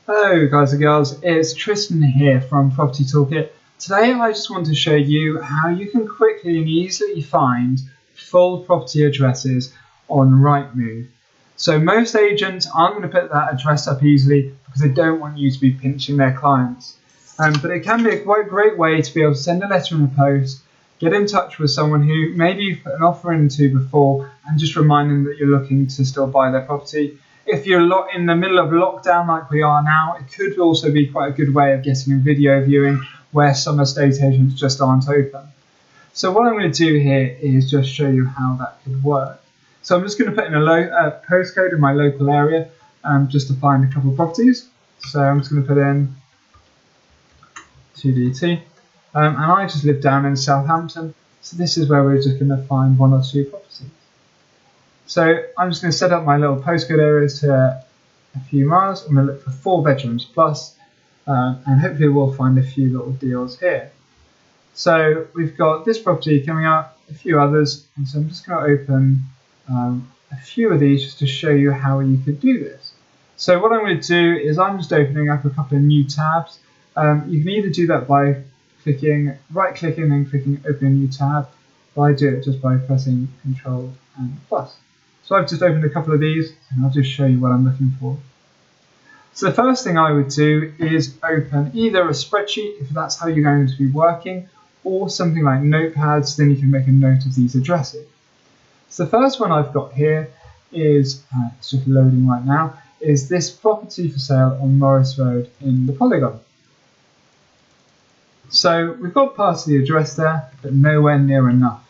Hello guys and girls, it's Tristan here from PropertyToolkit. Today I just want to show you how you can quickly and easily find full property addresses on Rightmove. So most agents aren't going to put that address up easily because they don't want you to be pinching their clients. But it can be a quite great way to be able to send a letter in the post, get in touch with someone who maybe you've put an offer into before and just remind them that you're looking to still buy their property. If you're in the middle of lockdown like we are now, it could also be quite a good way of getting a video viewing where some estate agents just aren't open. So what I'm going to do here is just show you how that could work. So I'm just going to put in a postcode in my local area just to find a couple of properties. So I'm just going to put in 2DT. And I just live down in Southampton. So this is where we're just going to find one or two properties. So I'm just going to set up my little postcode areas to a few miles. I'm going to look for 4 bedrooms plus, and hopefully we'll find a few little deals here. So we've got this property coming up, a few others, and so I'm just going to open a few of these just to show you how you could do this. So what I'm going to do is I'm just opening up a couple of new tabs. You can either do that by right-clicking and clicking Open a New Tab, but I do it just by pressing Control and plus. So I've just opened a couple of these and I'll just show you what I'm looking for. So the first thing I would do is open either a spreadsheet if that's how you're going to be working, or something like notepads, then you can make a note of these addresses. So the first one I've got here is, it's just loading right now, is this property for sale on Morris Road in the Polygon. So we've got part of the address there, but nowhere near enough.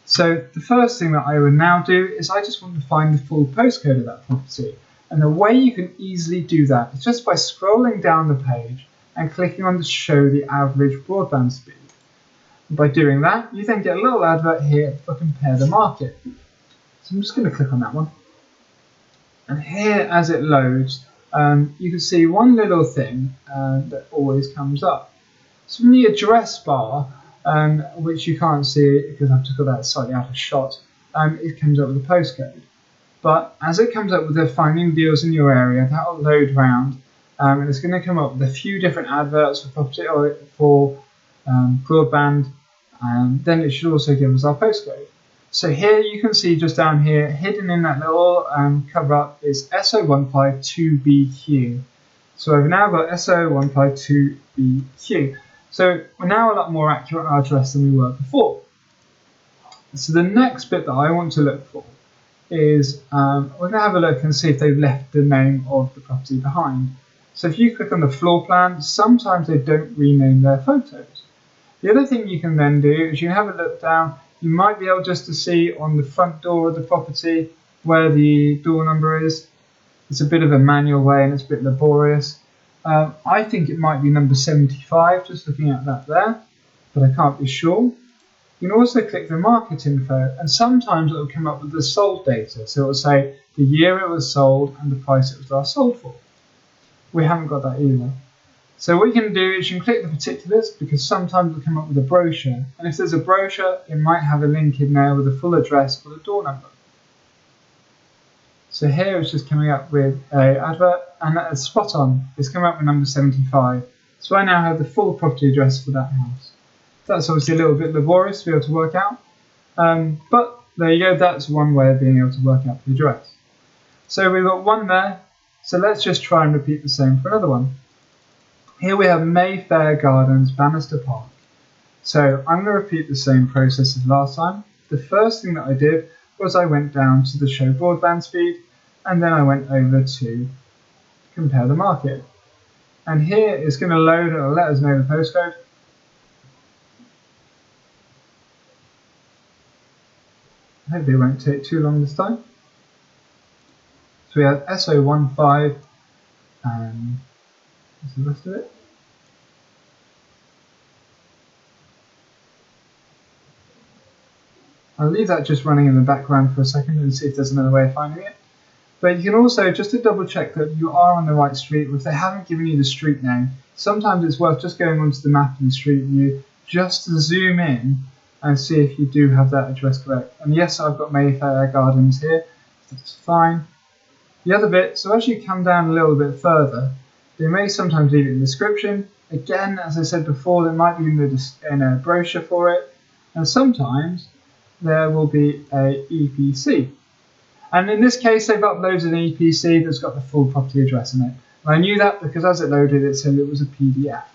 So the first thing that I would now do is I just want to find the full postcode of that property. And the way you can easily do that is just by scrolling down the page and clicking on to show the average broadband speed. And by doing that, you then get a little advert here for compare the market. So I'm just going to click on that one. And here, as it loads, you can see one little thing that always comes up. So in the address bar, which you can't see because I've just got that slightly out of shot, it comes up with a postcode. But as it comes up with the finding deals in your area, that will load round, and it's going to come up with a few different adverts for property or for broadband, and then it should also give us our postcode. So here you can see just down here, hidden in that little cover up is SO152BQ. So I've now got SO152BQ. So we're now a lot more accurate on our address than we were before. So the next bit that I want to look for is we're going to have a look and see if they've left the name of the property behind. So if you click on the floor plan, sometimes they don't rename their photos. The other thing you can then do is you can have a look down. You might be able just to see on the front door of the property where the door number is. It's a bit of a manual way and it's a bit laborious. I think it might be number 75, just looking at that there, but I can't be sure. You can also click the market info, and sometimes it will come up with the sold data. So it will say the year it was sold and the price it was last sold for. We haven't got that either. So what you can do is you can click the particulars, because sometimes it will come up with a brochure. And if there's a brochure, it might have a link in there with a full address or the door number. So here it's just coming up with an advert, and that is spot on. It's coming up with number 75. So I now have the full property address for that house. That's obviously a little bit laborious to be able to work out, but there you go. That's one way of being able to work out the address. So we've got one there. So let's just try and repeat the same for another one. Here we have Mayfair Gardens, Bannister Park. So I'm going to repeat the same process as last time. The first thing that I did was I went down to the show broadband speed, and then I went over to compare the market. And here it's going to load, and it'll let us know the postcode. Hopefully it won't take too long this time. So we have SO15, and what's the rest of it? I'll leave that just running in the background for a second and see if there's another way of finding it. But you can also, just to double check that you are on the right street, if they haven't given you the street name, sometimes it's worth just going onto the map in the street view just to zoom in and see if you do have that address correct. And yes, I've got Mayfair Gardens here, so that's fine. The other bit, so as you come down a little bit further, They may sometimes leave it in the description. Again, as I said before, there might be in a brochure for it, and sometimes there will be a EPC. And in this case, they've uploaded an EPC that's got the full property address in it. And I knew that because as it loaded, it said it was a PDF.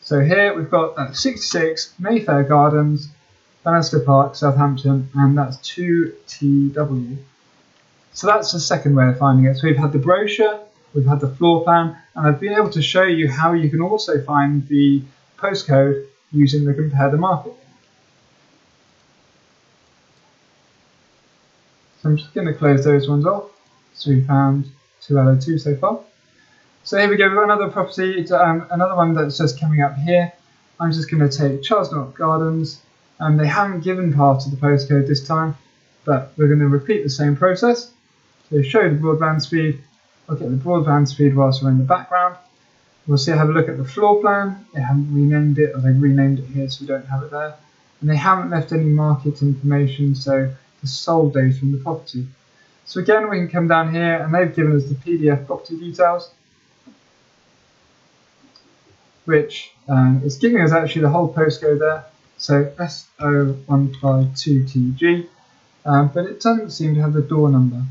So here we've got that 66 Mayfair Gardens, Bannister Park, Southampton, and that's 2TW. So that's the second way of finding it. So we've had the brochure, we've had the floor plan, and I've been able to show you how you can also find the postcode using the compare the market. So I'm just going to close those ones off. So we found 2 out of 2 so far. So here we go, we've got another property, another one that's just coming up here. I'm just going to take Charles Knott Gardens, and they haven't given part of the postcode this time, but we're going to repeat the same process. So show the broadband speed, I'll get the broadband speed whilst we're in the background. We'll see, have a look at the floor plan. They haven't renamed it, or they've renamed it here so we don't have it there. And they haven't left any market information, so the sold date from the property. So again, we can come down here and they've given us the PDF property details, which is giving us actually the whole postcode there, so SO152TG, but it doesn't seem to have the door number.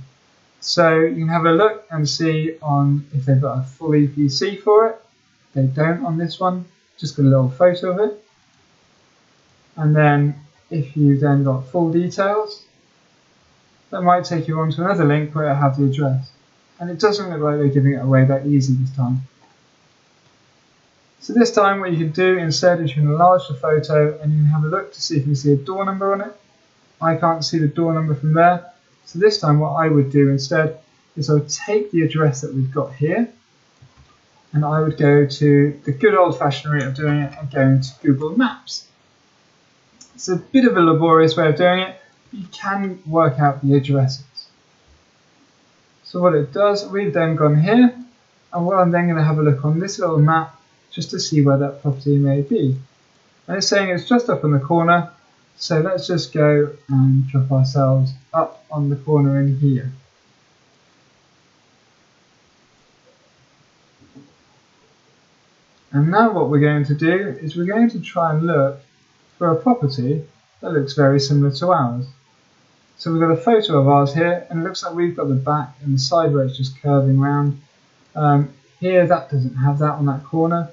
So you can have a look and see on if they've got a full EPC for it. They don't on this one, just got a little photo of it. And then if you then got full details, that might take you on to another link where it has the address. And it doesn't look like they're giving it away that easy this time. So this time what you can do instead is you can enlarge the photo and you can have a look to see if you can see a door number on it. I can't see the door number from there. So this time what I would do instead is I would take the address that we've got here and I would go to the good old-fashioned way of doing it and going to Google Maps. It's a bit of a laborious way of doing it, but you can work out the addresses. So what it does, we've then gone here, and what I'm then going to have a look on this little map just to see where that property may be. And it's saying it's just up on the corner, so let's just go and drop ourselves up on the corner in here. And now what we're going to do is we're going to try and look for a property that looks very similar to ours. So we've got a photo of ours here, and it looks like we've got the back and the side where it's just curving round. Here that doesn't have that on that corner,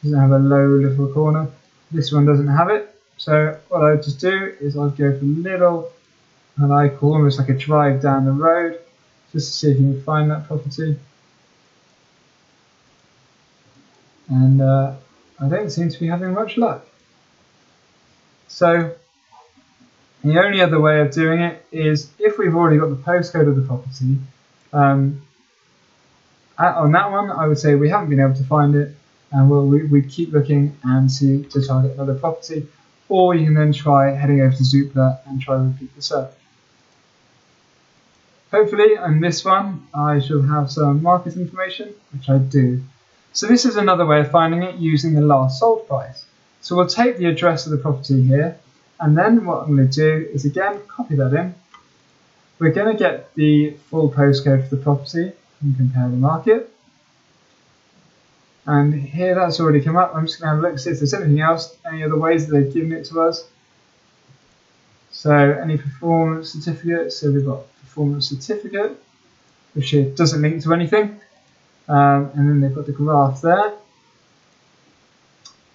doesn't have a low little corner. This one doesn't have it. So what I would just do is I'd go for a little, what I call almost like a drive down the road, just to see if you can find that property. And I don't seem to be having much luck. So the only other way of doing it is if we've already got the postcode of the property, on that one I would say we haven't been able to find it, and we'd keep looking and see to target another property, or you can then try heading over to Zoopla and try to repeat the search. Hopefully on this one I shall have some market information, which I do. So this is another way of finding it using the last sold price. So we'll take the address of the property here, and then what I'm going to do is again copy that in. We're going to get the full postcode for the property and compare the market. And here that's already come up. I'm just going to have a look to see if there's anything else, any other ways that they've given it to us. So any performance certificate, so we've got performance certificate, which doesn't link to anything. And then they've got the graph there.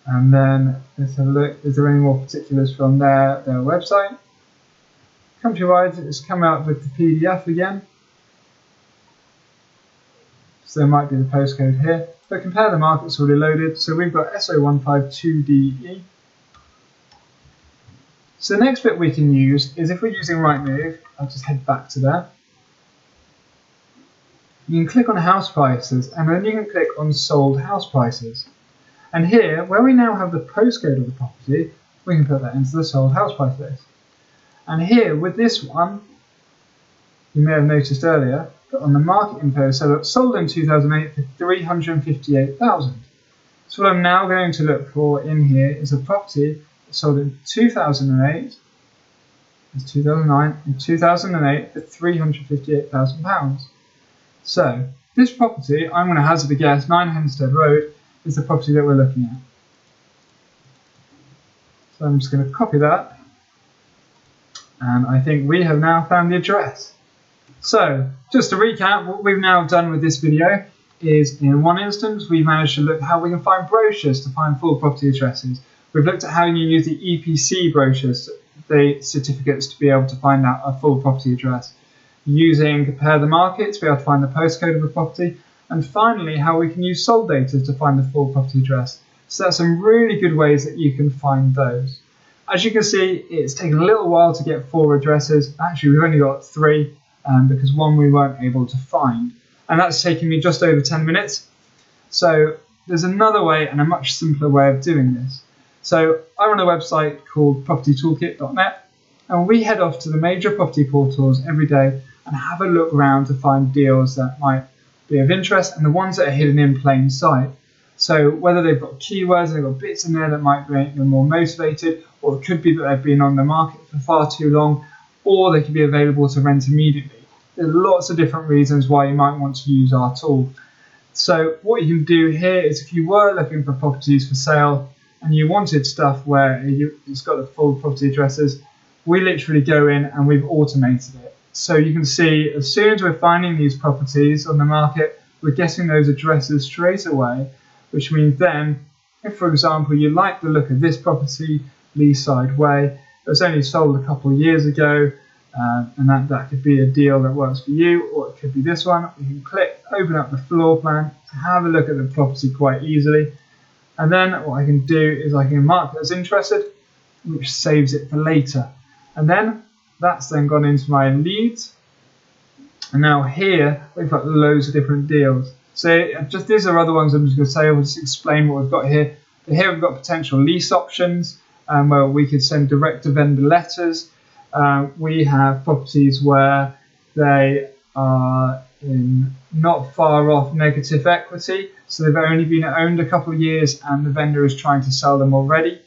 And then let's have a look, is there any more particulars from their website? Countrywide, it's come out with the PDF again. So there might be the postcode here. But compare the market's already loaded, so we've got SO152DE. So the next bit we can use is if we're using Rightmove, I'll just head back to there. You can click on house prices, and then you can click on sold house prices. And here, where we now have the postcode of the property, we can put that into the sold house price list. And here, with this one, you may have noticed earlier, but on the market info, so it's sold in 2008 for $358,000. So what I'm now going to look for in here is a property that sold in 2008, it's 2009, and 2008 for £358,000. So this property, I'm going to hazard a guess, 9 Hempstead Road is the property that we're looking at. So I'm just going to copy that, and I think we have now found the address. So just to recap, what we've now done with this video is, in one instance, we've managed to look at how we can find brochures to find full property addresses. We've looked at how you use the EPC brochures, the certificates, to be able to find out a full property address. Using Compare the Market to be able to find the postcode of a property. And finally, how we can use sold data to find the full property address. So that's some really good ways that you can find those. As you can see, it's taken a little while to get 4 addresses. Actually, we've only got 3 because one we weren't able to find. And that's taken me just over 10 minutes. So there's another way and a much simpler way of doing this. So I run a website called PropertyToolkit.net, and we head off to the major property portals every day and have a look around to find deals that might be of interest and the ones that are hidden in plain sight. So whether they've got keywords and they've got bits in there that might make them more motivated, or it could be that they've been on the market for far too long, or they could be available to rent immediately. There's lots of different reasons why you might want to use our tool. So what you can do here is, if you were looking for properties for sale and you wanted stuff where it's got the full property addresses, we literally go in and we've automated it. So you can see, as soon as we're finding these properties on the market, we're getting those addresses straight away, which means then, if for example you like the look of this property, Leaside Way, it was only sold a couple of years ago, and that could be a deal that works for you, or it could be this one. You can click, open up the floor plan, have a look at the property quite easily, and then what I can do is I can mark it as interested, which saves it for later. And then that's then gone into my leads, and now here we've got loads of different deals. So just these are other ones I'm just going to say. I'll just explain what we've got here. But here we've got potential lease options, where we could send direct to vendor letters. We have properties where they are in not far off negative equity, so they've only been owned a couple of years and the vendor is trying to sell them already.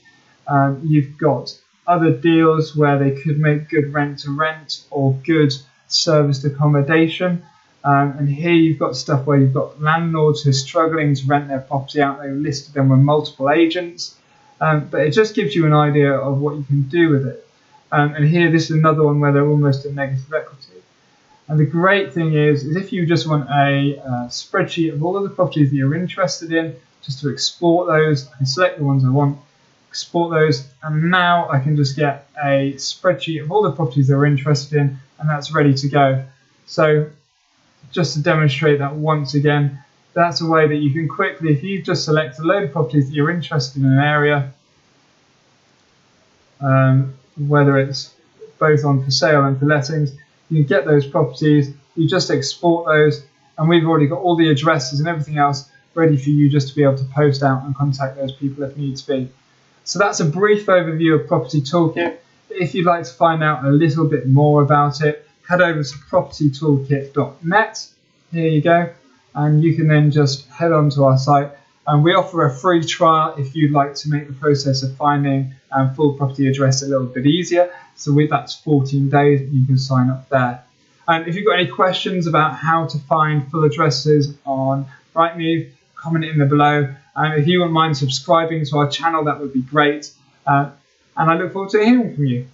You've got other deals where they could make good rent to rent or good serviced accommodation. And here you've got stuff where you've got landlords who are struggling to rent their property out. They've listed them with multiple agents. But it just gives you an idea of what you can do with it. And here, this is another one where they're almost at negative equity. And the great thing is if you just want a spreadsheet of all of the properties that you're interested in, just to export those, I can select the ones I want, export those, and now I can just get a spreadsheet of all the properties that we're interested in, and that's ready to go. So just to demonstrate that once again, that's a way that you can quickly, if you just select a load of properties that you're interested in an area, whether it's both on for sale and for lettings, you can get those properties, you just export those, and we've already got all the addresses and everything else ready for you just to be able to post out and contact those people if needs be. So that's a brief overview of Property Toolkit. If you'd like to find out a little bit more about it, head over to PropertyToolkit.net. Here you go, and you can then just head on to our site. And we offer a free trial if you'd like to make the process of finding full property address a little bit easier. So that's 14 days, and you can sign up there. And if you've got any questions about how to find full addresses on Rightmove, comment in there below. And if you wouldn't mind subscribing to our channel, that would be great. And I look forward to hearing from you.